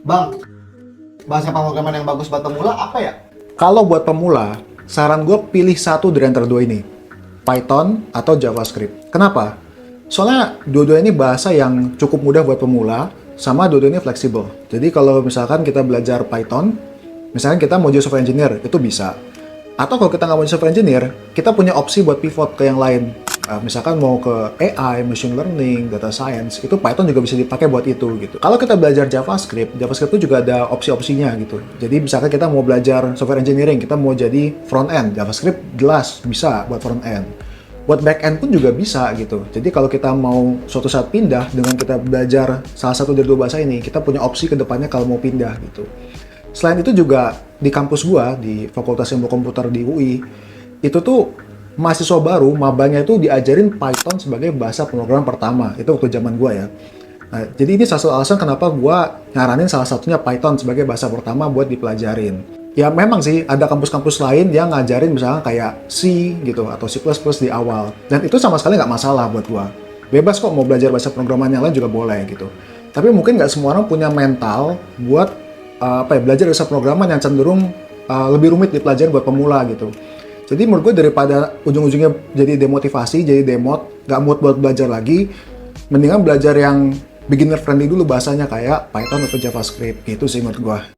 Bang, bahasa pemrograman yang bagus buat pemula apa ya? Kalau buat pemula, saran gue pilih satu dari antara dua ini. Python atau JavaScript. Kenapa? Soalnya dua-duanya ini bahasa yang cukup mudah buat pemula, sama dua-duanya fleksibel. Jadi kalau misalkan kita belajar Python, misalkan kita mau jadi software engineer, itu bisa. Atau kalau kita nggak mau jadi software engineer, kita punya opsi buat pivot ke yang lain. Misalkan mau ke AI, machine learning, data science, itu Python juga bisa dipakai buat itu gitu. Kalau kita belajar JavaScript, JavaScript itu juga ada opsi-opsinya gitu. Jadi misalkan kita mau belajar software engineering, kita mau jadi front end, JavaScript jelas bisa buat front end. Buat back end pun juga bisa gitu. Jadi kalau kita mau suatu saat pindah dengan kita belajar salah satu dari dua bahasa ini, kita punya opsi ke depannya kalau mau pindah gitu. Selain itu juga di kampus gua, di Fakultas Ilmu Komputer di UI, itu tuh mahasiswa baru, mabanya itu diajarin Python sebagai bahasa pemrograman pertama. Itu waktu zaman gua ya. Nah, jadi ini salah satu alasan kenapa gua nyaranin salah satunya Python sebagai bahasa pertama buat dipelajarin. Ya memang sih ada kampus-kampus lain yang ngajarin misalnya kayak C gitu atau C++ di awal. Dan itu sama sekali nggak masalah buat gua. Bebas kok mau belajar bahasa pemrograman yang lain juga boleh gitu. Tapi mungkin nggak semua orang punya mental buat belajar bahasa pemrograman yang cenderung lebih rumit dipelajari buat pemula gitu. Jadi menurut gue daripada ujung-ujungnya jadi demotivasi, jadi demot, nggak mood buat belajar lagi, mendingan belajar yang beginner friendly dulu bahasanya kayak Python atau JavaScript gitu sih menurut gue.